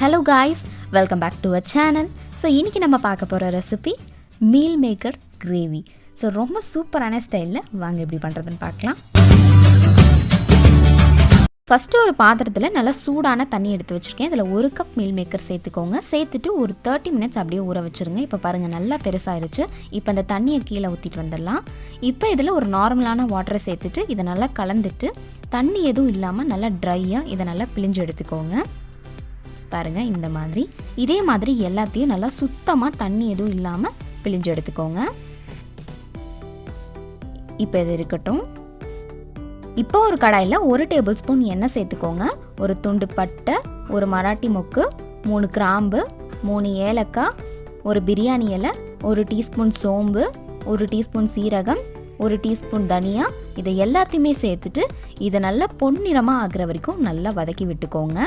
Hello guys, welcome back to our channel. So இன்னைக்கு நம்ம பார்க்க போற recipe meal maker gravy. So ரொம்ப சூப்பரான ஸ்டைலில் வாங்க எப்படி பண்ணுறதுன்னு பார்க்கலாம். ஃபஸ்ட்டு ஒரு பாத்திரத்தில் நல்லா சூடான தண்ணி எடுத்து வச்சுருக்கேன். இதில் 1 கப் மீல் மேக்கர் சேர்த்துக்கோங்க. சேர்த்துட்டு ஒரு 30 மினிட்ஸ் அப்படியே ஊற வச்சுருங்க. இப்போ பாருங்கள் நல்லா பெருசாகிருச்சு. இப்போ அந்த தண்ணியை கீழே ஊற்றிட்டு வந்துடலாம். இப்போ இதில் ஒரு நார்மலான வாட்டரை சேர்த்துட்டு இதை நல்லா கலந்துட்டு தண்ணி எதுவும் இல்லாமல் நல்லா ட்ரையாக இதை நல்லா பிழிஞ்சு எடுத்துக்கோங்க. பாருங்கள் இந்த மாதிரி இதே மாதிரி எல்லாத்தையும் நல்லா சுத்தமாக தண்ணி எதுவும் இல்லாமல் பிழிஞ்சு எடுத்துக்கோங்க. இப்போ இது இருக்கட்டும். இப்போ ஒரு கடாயில் 1 டேபிள் ஸ்பூன் எண்ணெய் சேர்த்துக்கோங்க. ஒரு துண்டு பட்டை, ஒரு மராட்டி மொக்கு, 3 கிராம்பு, 3 ஏலக்காய், ஒரு பிரியாணி இலை, 1 டீஸ்பூன் சோம்பு, 1 டீஸ்பூன் சீரகம், 1 டீஸ்பூன் தனியா, இதை எல்லாத்தையுமே சேர்த்துட்டு இதை நல்லா பொன்னிறமாக ஆகிற வரைக்கும் நல்லா வதக்கி விட்டுக்கோங்க.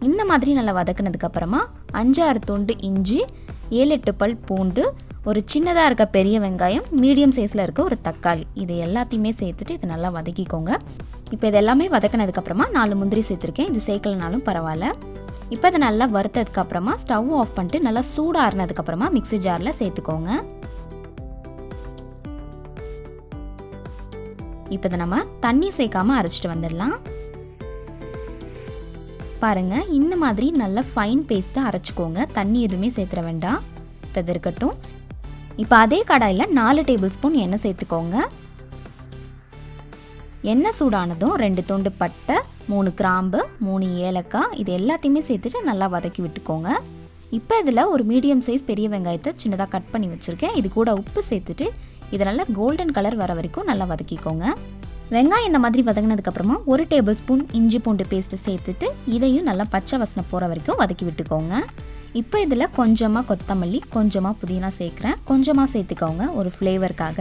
இந்த மாதிரி நல்லா வதக்கினதுக்கப்புறமா 5-6 துண்டு இஞ்சி, 7-8 பல் பூண்டு, ஒரு சின்னதாக இருக்க பெரிய வெங்காயம், மீடியம் சைஸில் இருக்க ஒரு தக்காளி, இதை எல்லாத்தையுமே சேர்த்துட்டு இதை நல்லா வதக்கிக்கோங்க. இப்போ இது எல்லாமே வதக்கினதுக்கப்புறமா 4 முந்திரி சேர்த்துருக்கேன். இது சேர்க்கலனாலும் பரவாயில்ல. இப்போ இதை நல்லா வறுத்ததுக்கப்புறமா ஸ்டவ் ஆஃப் பண்ணிட்டு நல்லா சூடாறினதுக்கப்புறமா மிக்ஸி ஜாரில் சேர்த்துக்கோங்க. இப்போ இதை நம்ம தண்ணி சேர்க்காமல் அரைச்சிட்டு வந்துடலாம். பாருங்கள் இந்த மாதிரி நல்ல ஃபைன் பேஸ்ட்டாக அரைச்சிக்கோங்க. தண்ணி எதுவுமே சேர்த்துற வேண்டாம். இப்போ இது இருக்கட்டும். இப்போ அதே கடாயில் 4 டேபிள் ஸ்பூன் எண்ணெய் சேர்த்துக்கோங்க. எண்ணெய் சூடானதும் 2 துண்டு பட்டை, 3 கிராம்பு, 3 ஏலக்காய், இது எல்லாத்தையுமே சேர்த்துட்டு நல்லா வதக்கி விட்டுக்கோங்க. இப்போ இதில் ஒரு மீடியம் சைஸ் பெரிய வெங்காயத்தை சின்னதாக கட் பண்ணி வச்சுருக்கேன். இது கூட உப்பு சேர்த்துட்டு இதை நல்லா கோல்டன் கலர் வர வரைக்கும் நல்லா வதக்கிக்கோங்க. வெங்காயம் இந்த மாதிரி வதங்கினதுக்கப்புறமா 1 டேபிள் ஸ்பூன் இஞ்சி பூண்டு பேஸ்ட்டு சேர்த்துட்டு இதையும் நல்லா பச்சை வாசனை போகிற வரைக்கும் வதக்கி விட்டுக்கோங்க. இப்போ இதில் கொஞ்சமாக கொத்தமல்லி, கொஞ்சமாக புதினா சேர்க்குறேன். கொஞ்சமாக சேர்த்துக்கோங்க ஒரு ஃப்ளேவருக்காக.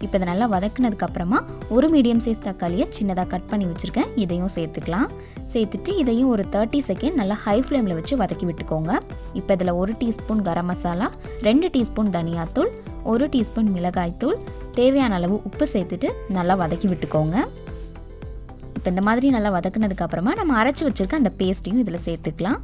இப்போ இதை நல்லா வதக்கினதுக்கப்புறமா ஒரு மீடியம் சைஸ் தக்காளியை சின்னதாக கட் பண்ணி வச்சுருக்கேன். இதையும் சேர்த்துக்கலாம். சேர்த்துட்டு இதையும் ஒரு 30 செகண்ட் நல்லா ஹை ஃப்ளேமில் வச்சு வதக்கி விட்டுக்கோங்க. இப்போ இதில் 1 டீஸ்பூன் கரம் மசாலா, 2 டீஸ்பூன் தனியாத்தூள், 1 டீஸ்பூன் மிளகாய்த்தூள், தேவையான அளவு உப்பு சேர்த்துட்டு நல்லா வதக்கி விட்டுக்கோங்க. இப்போ இந்த மாதிரி நல்லா வதக்குனதுக்கப்புறமா நம்ம அரைச்சி வச்சுருக்க அந்த பேஸ்ட்டையும் இதில் சேர்த்துக்கலாம்.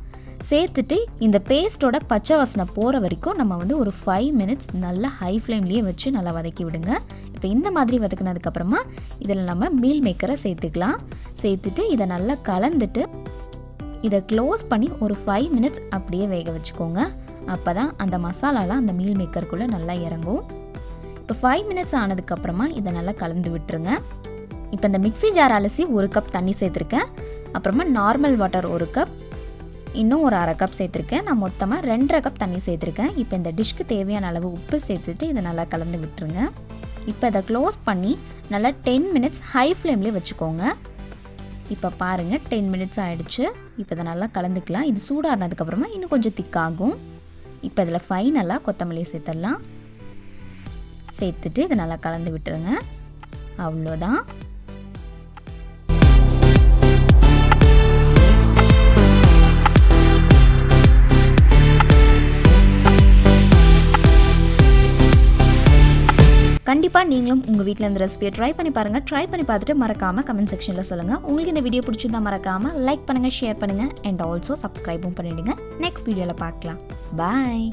சேர்த்துட்டு இந்த பேஸ்ட்டோட பச்சை வாசனை போகிற வரைக்கும் நம்ம ஒரு 5 மினிட்ஸ் நல்லா ஹை ஃப்ளேம்லேயே வச்சு நல்லா வதக்கி விடுங்க. இப்போ இந்த மாதிரி வதக்குனதுக்கப்புறமா இதில் நம்ம மீல் மேக்கரை சேர்த்துக்கலாம். சேர்த்துட்டு இதை நல்லா கலந்துட்டு இதை க்ளோஸ் பண்ணி ஒரு 5 மினிட்ஸ் அப்படியே வேக வச்சுக்கோங்க. அப்போ தான் அந்த மசாலாலாம் அந்த மீல் மேக்கருக்குள்ளே நல்லா இறங்கும். இப்போ 5 மினிட்ஸ் ஆனதுக்கப்புறமா இதை நல்லா கலந்து விட்டுருங்க. இப்போ இந்த மிக்ஸி ஜார் அலசி 1 கப் தண்ணி சேர்த்துருக்கேன். அப்புறமா நார்மல் வாட்டர் 1 கப், இன்னும் ஒரு 1/2 கப் சேர்த்துருக்கேன். நான் மொத்தமாக 2.5 கப் தண்ணி சேர்த்துருக்கேன். இப்போ இந்த டிஷ்க்கு தேவையான அளவு உப்பு சேர்த்துட்டு இதை நல்லா கலந்து விட்டுருங்க. இப்போ இதை க்ளோஸ் பண்ணி நல்லா 10 மினிட்ஸ் ஹை ஃப்ளேம்லேயே வச்சுக்கோங்க. இப்போ பாருங்கள் 10 மினிட்ஸ் ஆகிடுச்சு. இப்போ இதை நல்லா கலந்துக்கலாம். இது சூடானதுக்கப்புறமா இன்னும் கொஞ்சம் திக்காகும். இப்போ இதில் ஃபைனலாக கொத்தமல்லி சேர்த்துடலாம். சேர்த்துட்டு இதை நல்லா கலந்து விட்டுருங்க. அவ்வளோதான். கண்டிப்பாக நீங்களும் உங்கள் வீட்டில் இந்த ரெசிபியை ட்ரை பண்ணி பாருங்கள். ட்ரை பண்ணி பார்த்துட்டு மறக்காமல் கமெண்ட் செக்ஷனில் சொல்லுங்கள். உங்களுக்கு இந்த வீடியோ பிடிச்சிருந்தா மறக்காமல் லைக் பண்ணுங்கள், ஷேர் பண்ணுங்கள் அண்ட் ஆல்சோ சப்ஸ்கிரைபும் பண்ணிவிடுங்க. நெக்ஸ்ட் வீடியோவில் பார்க்கலாம். பாய்.